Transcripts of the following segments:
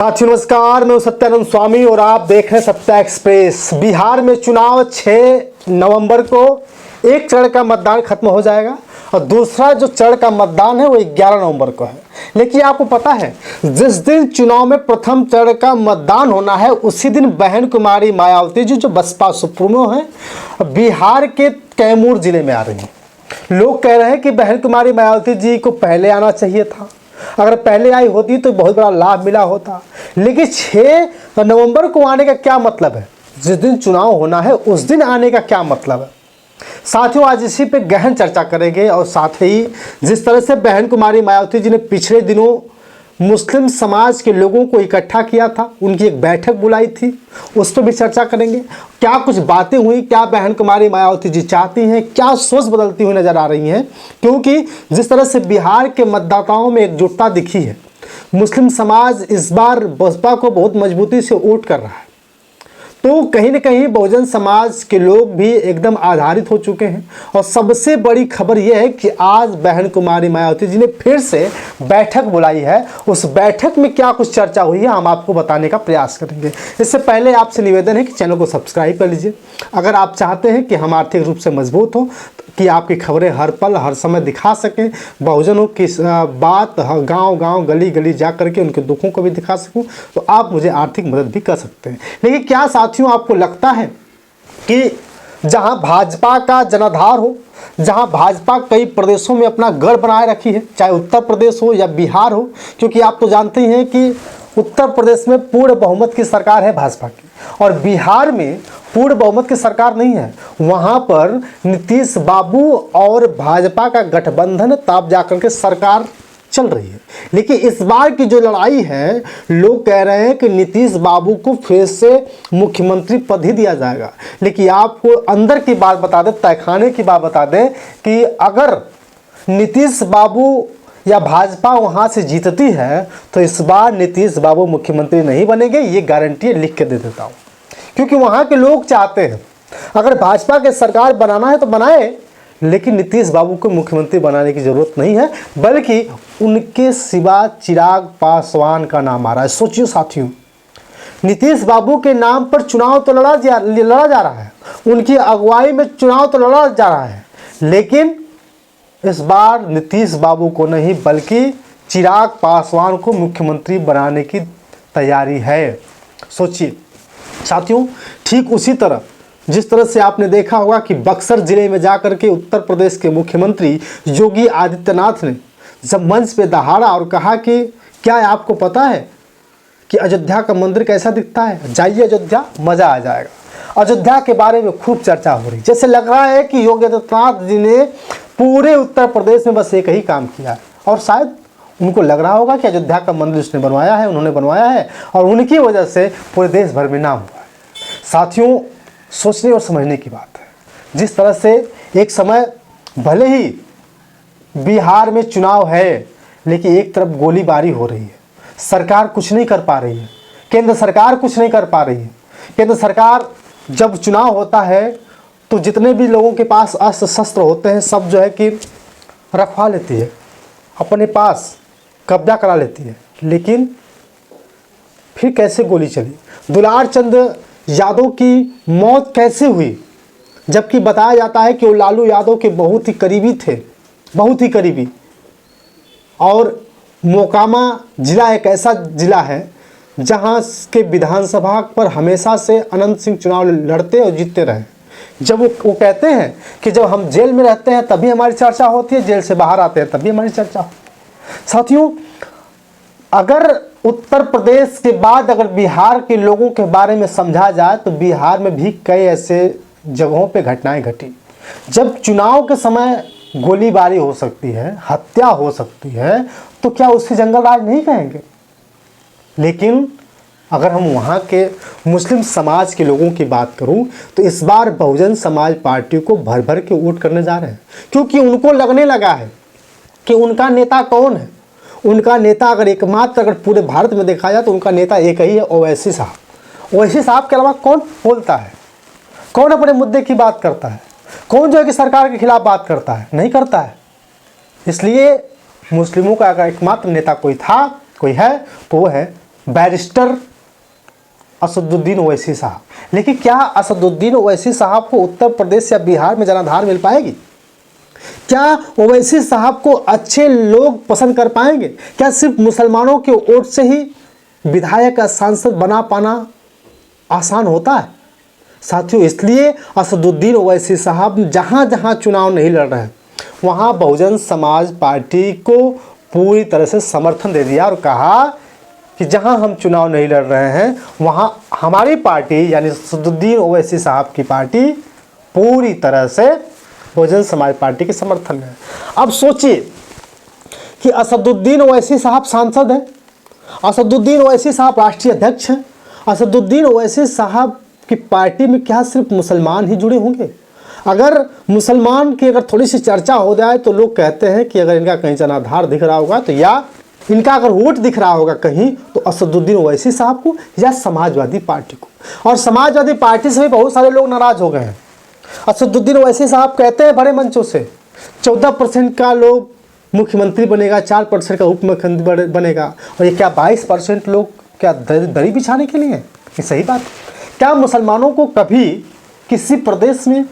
साथियों नमस्कार, मैं सत्यानंद स्वामी और आप देख रहे हैं सत्या एक्सप्रेस। बिहार में चुनाव 6 नवंबर को एक चरण का मतदान खत्म हो जाएगा और दूसरा जो चरण का मतदान है वो 11 नवंबर को है। लेकिन आपको पता है, जिस दिन चुनाव में प्रथम चरण का मतदान होना है उसी दिन बहन कुमारी मायावती जी जो बसपा सुप्रीमो हैं, बिहार के कैमूर जिले में आ रही हैं। लोग कह रहे हैं कि बहन कुमारी मायावती जी को पहले आना चाहिए था, अगर पहले आई होती तो बहुत बड़ा लाभ मिला होता। लेकिन 6 नवंबर को आने का क्या मतलब है? जिस दिन चुनाव होना है उस दिन आने का क्या मतलब है? साथियों, आज इसी पे गहन चर्चा करेंगे और साथ ही जिस तरह से बहन कुमारी मायावती जी ने पिछले दिनों मुस्लिम समाज के लोगों को इकट्ठा किया था, उनकी एक बैठक बुलाई थी, उस पर भी चर्चा करेंगे। क्या कुछ बातें हुई, क्या बहन कुमारी मायावती जी चाहती हैं, क्या सोच बदलती हुई नजर आ रही हैं? क्योंकि जिस तरह से बिहार के मतदाताओं में एकजुटता दिखी है, मुस्लिम समाज इस बार बसपा को बहुत मजबूती से वोट कर रहा है, तो कहीं न कहीं बहुजन समाज के लोग भी एकदम आधारित हो चुके हैं। और सबसे बड़ी खबर यह है कि आज बहन कुमारी मायावती जी ने फिर से बैठक बुलाई है। उस बैठक में क्या कुछ चर्चा हुई है हम आपको बताने का प्रयास करेंगे। इससे पहले आपसे निवेदन है कि चैनल को सब्सक्राइब कर लीजिए। अगर आप चाहते हैं कि हम आर्थिक रूप से मजबूत हो, कि आपकी खबरें हर पल हर समय दिखा सकें, बहुजनों की बात गांव-गांव गली-गली जा करके उनके दुखों को भी दिखा सकूं, तो आप मुझे आर्थिक मदद भी कर सकते हैं। लेकिन क्या साथियों आपको लगता है कि जहां भाजपा का जनाधार हो, जहां भाजपा कई प्रदेशों में अपना गढ़ बनाए रखी है, चाहे उत्तर प्रदेश हो या बिहार हो, क्योंकि आप तो जानते ही हैं कि उत्तर प्रदेश में पूर्ण बहुमत की सरकार है भाजपा की और बिहार में पूर्ण बहुमत की सरकार नहीं है। वहां पर नीतीश बाबू और भाजपा का गठबंधन ताप जाकर के सरकार चल रही है। लेकिन इस बार की जो लड़ाई है, लोग कह रहे हैं कि नीतीश बाबू को फिर से मुख्यमंत्री पद ही दिया जाएगा। लेकिन आपको अंदर की बात बता दें, तहखाने की बात बता दें कि अगर नीतीश बाबू या भाजपा वहां से जीतती है तो इस बार नीतीश बाबू मुख्यमंत्री नहीं बनेंगे, ये गारंटी लिख के दे देता हूं। क्योंकि वहां के लोग चाहते हैं अगर भाजपा के सरकार बनाना है तो बनाए, लेकिन नीतीश बाबू को मुख्यमंत्री बनाने की जरूरत नहीं है, बल्कि उनके सिवा चिराग पासवान का नाम आ रहा है। सोचिए साथियों, नीतीश बाबू के नाम पर चुनाव तो लड़ा जा रहा है, उनकी अगुवाई में चुनाव तो लड़ा जा रहा है, लेकिन इस बार नीतीश बाबू को नहीं बल्कि चिराग पासवान को मुख्यमंत्री बनाने की तैयारी है। सोचिए साथियों, ठीक उसी तरह जिस तरह से आपने देखा होगा कि बक्सर जिले में जाकर के उत्तर प्रदेश के मुख्यमंत्री योगी आदित्यनाथ ने जब मंच पे दहाड़ा और कहा कि क्या आपको पता है कि अयोध्या का मंदिर कैसा दिखता है, जाइए अयोध्या, मज़ा आ जाएगा। अयोध्या के बारे में खूब चर्चा हो रही, जैसे लग रहा है कि योगी आदित्यनाथ जी ने पूरे उत्तर प्रदेश में बस एक ही काम किया है और शायद उनको लग रहा होगा कि अयोध्या का मंदिर उसने बनवाया है, उन्होंने बनवाया है और उनकी वजह से पूरे देश भर में नाम हुआ है। साथियों, सोचने और समझने की बात है। जिस तरह से एक समय भले ही बिहार में चुनाव है, लेकिन एक तरफ गोलीबारी हो रही है, सरकार कुछ नहीं कर पा रही है, केंद्र सरकार कुछ नहीं कर पा रही है। केंद्र सरकार जब चुनाव होता है तो जितने भी लोगों के पास अस्त्र शस्त्र होते हैं सब जो है कि रखवा लेती है, अपने पास कब्जा करा लेती है। लेकिन फिर कैसे गोली चली? दुलार चंद यादव की मौत कैसे हुई, जबकि बताया जाता है कि वो लालू यादव के बहुत ही करीबी थे, बहुत ही करीबी। और मोकामा जिला एक ऐसा जिला है जहां के विधानसभा पर हमेशा से अनंत सिंह चुनाव लड़ते और जीतते रहे। जब वो कहते हैं कि जब हम जेल में रहते हैं तभी हमारी चर्चा होती है, जेल से बाहर आते हैं तभी हमारी चर्चा होती है। साथियों, अगर उत्तर प्रदेश के बाद अगर बिहार के लोगों के बारे में समझा जाए तो बिहार में भी कई ऐसे जगहों पे घटनाएं घटी जब चुनाव के समय गोलीबारी हो सकती है, हत्या हो सकती है, तो क्या उसे जंगल राज नहीं कहेंगे? लेकिन अगर हम वहाँ के मुस्लिम समाज के लोगों की बात करूं तो इस बार बहुजन समाज पार्टी को भर भर के वोट करने जा रहे हैं, क्योंकि उनको लगने लगा है कि उनका नेता कौन है। उनका नेता अगर एकमात्र अगर पूरे भारत में देखा जाए तो उनका नेता एक ही है, ओवैसी साहब। ओवैसी साहब के अलावा कौन बोलता है, कौन अपने मुद्दे की बात करता है, कौन जो है कि सरकार के खिलाफ बात करता है? नहीं करता है। इसलिए मुस्लिमों का अगर एकमात्र नेता कोई था, कोई है, तो वो है बैरिस्टर असदुद्दीन ओवैसी साहब। लेकिन क्या असदुद्दीन ओवैसी साहब को उत्तर प्रदेश या बिहार में जनाधार मिल पाएगी? क्या ओवैसी साहब को अच्छे लोग पसंद कर पाएंगे? क्या सिर्फ मुसलमानों के वोट से ही विधायक या सांसद बना पाना आसान होता है? साथियों, इसलिए असदुद्दीन ओवैसी साहब जहाँ जहाँ चुनाव नहीं लड़ रहे हैं वहाँ बहुजन समाज पार्टी को पूरी तरह से समर्थन दे दिया और कहा कि जहाँ हम चुनाव नहीं लड़ रहे हैं वहाँ हमारी पार्टी यानी असदुद्दीन ओवैसी साहब की पार्टी पूरी तरह से बहुजन समाज पार्टी के समर्थन में है। अब सोचिए कि असदुद्दीन ओवैसी साहब सांसद हैं, असदुद्दीन ओवैसी साहब राष्ट्रीय अध्यक्ष हैं, असदुद्दीन ओवैसी साहब की पार्टी में क्या सिर्फ मुसलमान ही जुड़े होंगे? अगर मुसलमान की अगर थोड़ी सी चर्चा हो जाए तो लोग कहते हैं कि अगर इनका कहीं जनाधार दिख रहा होगा तो या इनका अगर वोट दिख रहा होगा कहीं तो असदुद्दीन ओवैसी साहब को या समाजवादी पार्टी को। और समाजवादी पार्टी से भी बहुत सारे लोग नाराज हो गए हैं। असदुद्दीन ओवैसी साहब कहते हैं बड़े मंचों से 14% का लोग मुख्यमंत्री बनेगा, 4% का उप मुख्यमंत्री बनेगा, और ये क्या 22% लोग क्या दरी बिछाने के लिए हैं? ये सही बात। क्या मुसलमानों को कभी किसी प्रदेश में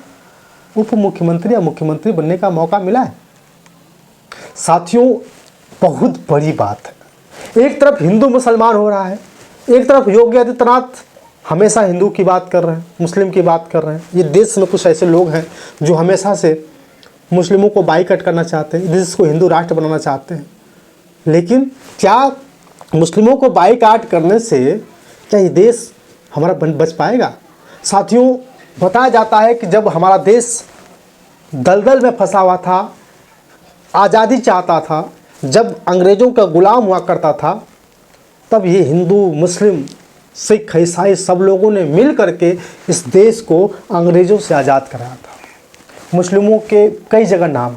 उप मुख्यमंत्री या मुख्यमंत्री बनने का मौका मिला है? साथियों, बहुत बड़ी बात है। एक तरफ हिंदू मुसलमान हो रहा है, एक तरफ योगी आदित्यनाथ हमेशा हिंदू की बात कर रहे हैं, मुस्लिम की बात कर रहे हैं। ये देश में कुछ ऐसे लोग हैं जो हमेशा से मुस्लिमों को बाइकआउट करना चाहते हैं, देश को हिंदू राष्ट्र बनाना चाहते हैं। लेकिन क्या मुस्लिमों को बाइकआउट करने से क्या ये देश हमारा बच पाएगा? साथियों, बताया जाता है कि जब हमारा देश दलदल में फंसा हुआ था, आज़ादी चाहता था, जब अंग्रेज़ों का गुलाम हुआ करता था, तब ये हिंदू, मुस्लिम, सिख, ईसाई सब लोगों ने मिल करके इस देश को अंग्रेज़ों से आज़ाद कराया था। मुस्लिमों के कई जगह नाम,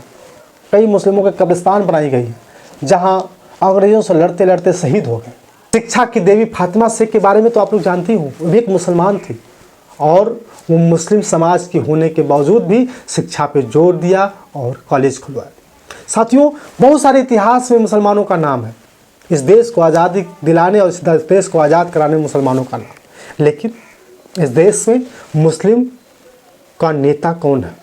कई मुस्लिमों के कब्रिस्तान बनाई गई है जहाँ अंग्रेज़ों से लड़ते लड़ते शहीद हो गए। शिक्षा की देवी फातिमा शेख के बारे में तो आप लोग जानती हो, वो भी एक मुसलमान थी और वो मुस्लिम समाज की होने के बावजूद भी शिक्षा पे जोर दिया और कॉलेज खुलवाए। साथियों, बहुत सारे इतिहास में मुसलमानों का नाम है। इस देश को आज़ादी दिलाने और इस देश को आज़ाद कराने में मुसलमानों का नाम। लेकिन इस देश में मुस्लिम का नेता कौन है?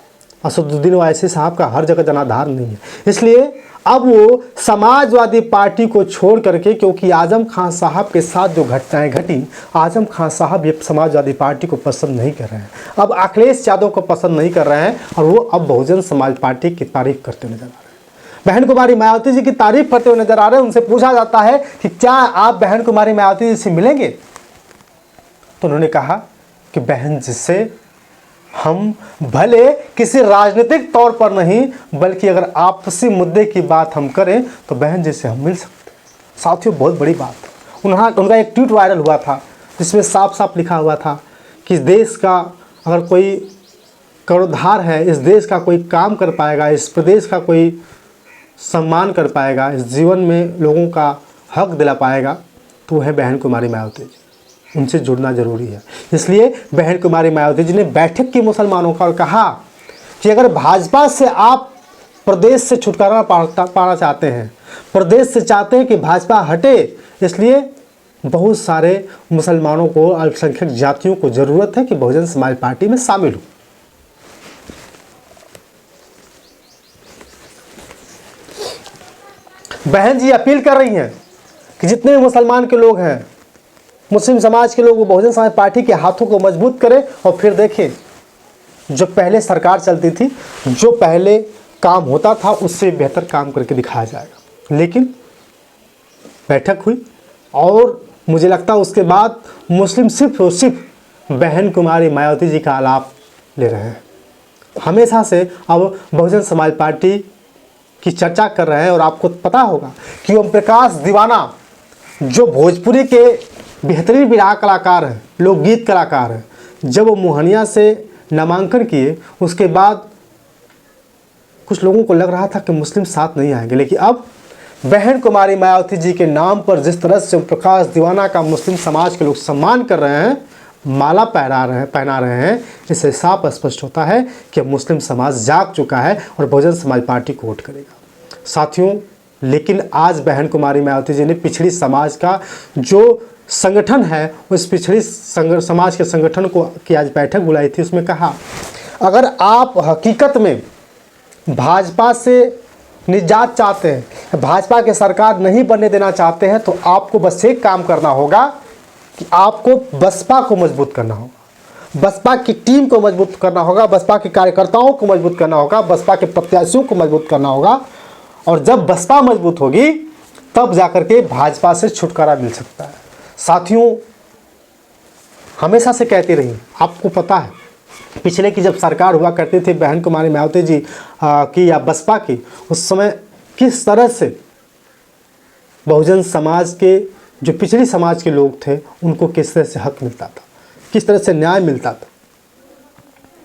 असदुद्दीन ओवैसी साहब का हर जगह जनाधार नहीं है। इसलिए अब वो समाजवादी पार्टी को छोड़ करके, क्योंकि आजम खान साहब के साथ जो घटनाएं घटी, आजम खान साहब ये समाजवादी पार्टी को पसंद नहीं कर रहे हैं, अब अखिलेश यादव को पसंद नहीं कर रहे हैं और वो अब बहुजन समाज पार्टी की तारीफ करते नजर आ रहे हैं। बहन कुमारी मायावती जी की तारीफ करते हुए नजर आ रहे हैं। उनसे पूछा जाता है कि क्या आप बहन कुमारी मायावती जी से मिलेंगे? तो उन्होंने कहा कि बहन जी से हम भले किसी राजनीतिक तौर पर नहीं बल्कि अगर आपसी मुद्दे की बात हम करें तो बहन जी से हम मिल सकते हैं। साथियों, बहुत बड़ी बात। उनका एक ट्वीट वायरल हुआ था जिसमें साफ साफ लिखा हुआ था कि इस देश का अगर कोई कर्णधार है, इस देश का कोई काम कर पाएगा, इस प्रदेश का कोई सम्मान कर पाएगा, इस जीवन में लोगों का हक दिला पाएगा, तो वह है बहन कुमारी मायावती जी। उनसे जुड़ना जरूरी है। इसलिए बहन कुमारी मायावती जी ने बैठक की मुसलमानों का और कहा कि अगर भाजपा से आप प्रदेश से छुटकारा पाना चाहते हैं, प्रदेश से चाहते हैं कि भाजपा हटे, इसलिए बहुत सारे मुसलमानों को, अल्पसंख्यक जातियों को ज़रूरत है कि बहुजन समाज पार्टी में शामिल हो। बहन जी अपील कर रही हैं कि जितने भी मुसलमान के लोग हैं, मुस्लिम समाज के लोग, वो बहुजन समाज पार्टी के हाथों को मजबूत करें और फिर देखें जो पहले सरकार चलती थी, जो पहले काम होता था उससे बेहतर काम करके दिखाया जाएगा। लेकिन बैठक हुई और मुझे लगता है उसके बाद मुस्लिम सिर्फ और सिर्फ बहन कुमारी मायावती जी का आलाप ले रहे हैं। हमेशा से अब बहुजन समाज पार्टी की चर्चा कर रहे हैं और आपको पता होगा कि ओम प्रकाश दीवाना जो भोजपुरी के बेहतरीन विरहा कलाकार हैं, लोकगीत कलाकार हैं, जब वो मोहनिया से नामांकन किए उसके बाद कुछ लोगों को लग रहा था कि मुस्लिम साथ नहीं आएंगे, लेकिन अब बहन कुमारी मायावती जी के नाम पर जिस तरह से ओम प्रकाश दीवाना का मुस्लिम समाज के लोग सम्मान कर रहे हैं, माला पहना रहे हैं, इससे साफ स्पष्ट होता है कि मुस्लिम समाज जाग चुका है और बहुजन समाज पार्टी को वोट करेगा। साथियों, लेकिन आज बहन कुमारी मायावती जी ने पिछड़ी समाज का जो संगठन है, उस पिछड़ी समाज के संगठन को की आज बैठक बुलाई थी। उसमें कहा अगर आप हकीकत में भाजपा से निजात चाहते हैं, भाजपा के सरकार नहीं बनने देना चाहते हैं, तो आपको बस एक काम करना होगा कि आपको बसपा को मजबूत करना होगा, बसपा की टीम को मजबूत करना होगा, बसपा के कार्यकर्ताओं को मजबूत करना होगा, बसपा के प्रत्याशियों को मजबूत करना होगा। और जब बसपा मजबूत होगी तब जाकर के भाजपा से छुटकारा मिल सकता है। साथियों, हमेशा से कहती रही, आपको पता है पिछले की जब सरकार हुआ करती थी बहन कुमारी मायावती जी की या बसपा की, उस समय किस तरह से बहुजन समाज के जो पिछड़ी समाज के लोग थे उनको किस तरह से हक मिलता था, किस तरह से न्याय मिलता था।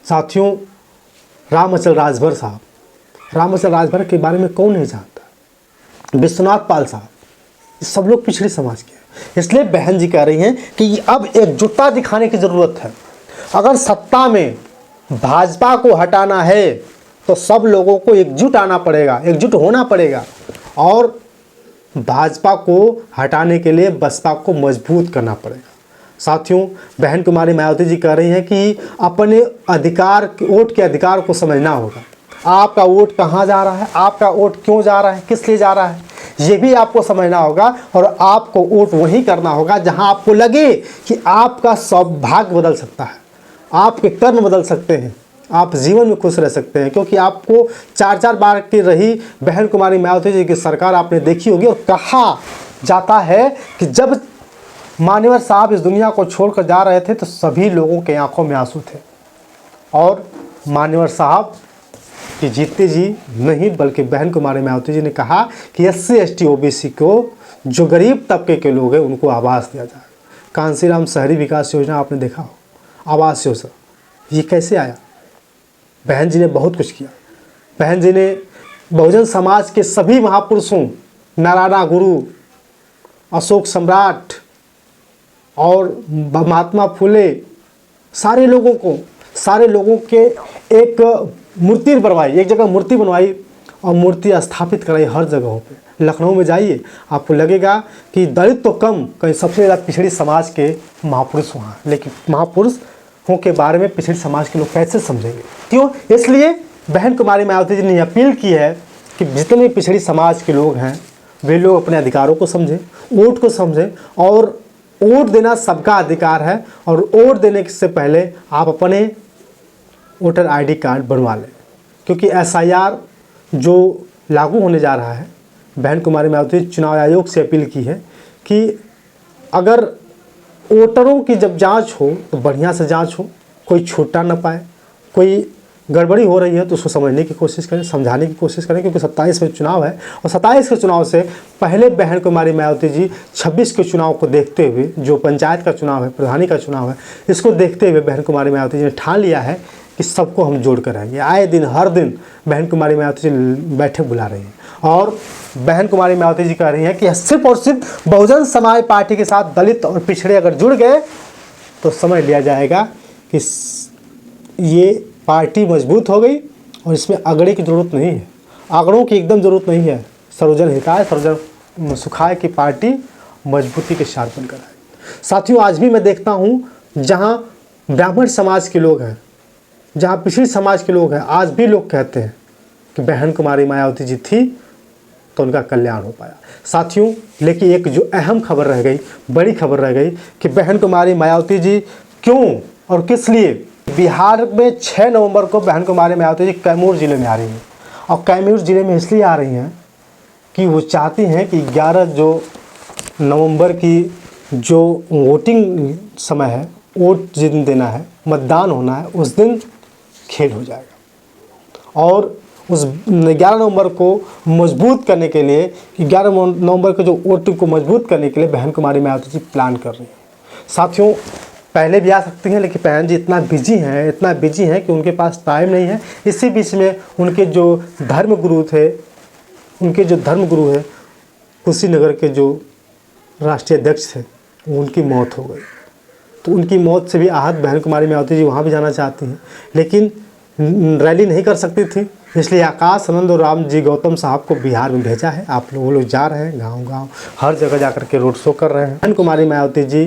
साथियों, रामअचल राजभर साहब, रामअचल राजभर के बारे में कौन नहीं जानता, विश्वनाथ पाल साहब, सब लोग पिछड़ी समाज के हैं। इसलिए बहन जी कह रही हैं कि अब एकजुटता दिखाने की ज़रूरत है। अगर सत्ता में भाजपा को हटाना है तो सब लोगों को एकजुट आना पड़ेगा, एकजुट होना पड़ेगा, और भाजपा को हटाने के लिए बसपा को मजबूत करना पड़ेगा। साथियों, बहन कुमारी मायावती जी कह रही हैं कि अपने अधिकार, वोट के अधिकार को समझना होगा। आपका वोट कहाँ जा रहा है, आपका वोट क्यों जा रहा है, किस लिए जा रहा है, ये भी आपको समझना होगा। और आपको वोट वही करना होगा जहां आपको लगे कि आपका सौभाग्य बदल सकता है, आपके कर्म बदल सकते हैं, आप जीवन में खुश रह सकते हैं। क्योंकि आपको 4-4 बार की रही बहन कुमारी मायावती जी की सरकार आपने देखी होगी, और कहा जाता है कि जब मान्यवर साहब इस दुनिया को छोड़कर जा रहे थे तो सभी लोगों के आंखों में आंसू थे। और मान्यवर साहब कि जीते जी नहीं बल्कि बहन कुमारी मायावती जी ने कहा कि SC ST OBC को जो गरीब तबके के लोग हैं उनको आवास दिया जाए। कांसीराम शहरी विकास योजना आपने देखा हो, आवास योजना, ये कैसे आया? बहन जी ने बहुत कुछ किया। बहन जी ने बहुजन समाज के सभी महापुरुषों, नारायणा गुरु, अशोक सम्राट और महात्मा फुले, सारे लोगों के एक मूर्ति बनवाई, एक जगह मूर्ति बनवाई और मूर्ति स्थापित कराई हर जगहों पे। लखनऊ में जाइए, आपको लगेगा कि दलित तो कम, कहीं सबसे ज़्यादा पिछड़ी समाज के महापुरुष वहाँ। लेकिन महापुरुषों के बारे में पिछड़ी समाज के लोग कैसे समझेंगे? क्यों? इसलिए बहन कुमारी मायावती जी ने अपील की है कि जितने पिछड़ी समाज के लोग हैं वे लोग अपने अधिकारों को समझें, वोट को समझें। और वोट देना सबका अधिकार है, और वोट देने से पहले आप अपने वोटर ID कार्ड बनवा लें। क्योंकि SIR जो लागू होने जा रहा है, बहन कुमारी मायावती चुनाव आयोग से अपील की है कि अगर वोटरों की जब जांच हो तो बढ़िया से जांच हो, कोई छूटा ना पाए, कोई गड़बड़ी हो रही है तो उसको समझने की कोशिश करें, समझाने की कोशिश करें। क्योंकि 27 में चुनाव है, और 27 के चुनाव से पहले बहन कुमारी मायावती जी 26 के चुनाव को देखते हुए, जो पंचायत का चुनाव है, प्रधानी का चुनाव है, इसको देखते हुए बहन कुमारी मायावती जी ने ठान लिया है कि सबको हम जोड़ कर रहेंगे। आए दिन, हर दिन बहन कुमारी मायावती जी बैठक बुला रही हैं। और बहन कुमारी मायावती जी कह रही हैं कि सिर्फ और सिर्फ बहुजन समाज पार्टी के साथ दलित और पिछड़े अगर जुड़ गए तो समझ लिया जाएगा कि ये पार्टी मजबूत हो गई, और इसमें अगड़े की ज़रूरत नहीं है, आंकड़ों की एकदम ज़रूरत नहीं है। सर्वजन हिताय सर्वजन सुखाय की पार्टी मजबूती के साथ बनकर आए। साथियों, आज भी मैं देखता हूँ जहाँ ब्राह्मण समाज के लोग हैं, जहाँ पिछड़ी समाज के लोग हैं, आज भी लोग कहते हैं कि बहन कुमारी मायावती जी थी तो उनका कल्याण हो पाया। साथियों, लेकिन एक जो अहम खबर रह गई, बड़ी खबर रह गई कि बहन कुमारी मायावती जी क्यों और किस लिए बिहार में 6 नवंबर को बहन कुमारी मायावती जी कैमूर ज़िले में आ रही हैं। और कैमूर ज़िले में इसलिए आ रही हैं कि वो चाहती हैं कि 11 जो नवंबर की जो वोटिंग समय है, वोट जिस दिन देना है, मतदान होना है, उस दिन खेल हो जाएगा। और उस 11 नवंबर को मजबूत करने के लिए, 11 नवंबर को जो वोटिंग को मजबूत करने के लिए बहन कुमारी मायावती जी प्लान कर रही हैं। साथियों, पहले भी आ सकती हैं, लेकिन बहन जी इतना बिजी हैं कि उनके पास टाइम नहीं है। इसी बीच में उनके जो धर्मगुरु हैं, कुशीनगर के जो राष्ट्रीय अध्यक्ष थे, उनकी मौत हो गई। तो उनकी मौत से भी आहत बहन कुमारी मायावती जी वहाँ भी जाना चाहती हैं, लेकिन रैली नहीं कर सकती थी इसलिए आकाश आनंद और राम जी गौतम साहब को बिहार में भेजा है। आप लोग जा रहे हैं गांव-गांव, हर जगह जाकर के रोड शो कर रहे हैं। बहन कुमारी मायावती जी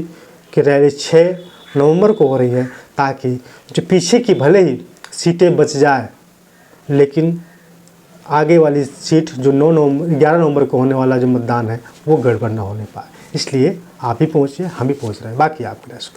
की रैली 6 नवंबर को हो रही है, ताकि जो पीछे की भले ही सीटें बच जाए, लेकिन आगे वाली सीट जो 11 नवंबर को होने वाला जो मतदान है वो गड़बड़ ना होने पाए। इसलिए आप ही पहुँचिए, हम ही पहुँच रहे हैं, बाकी आपकी रेस्ट।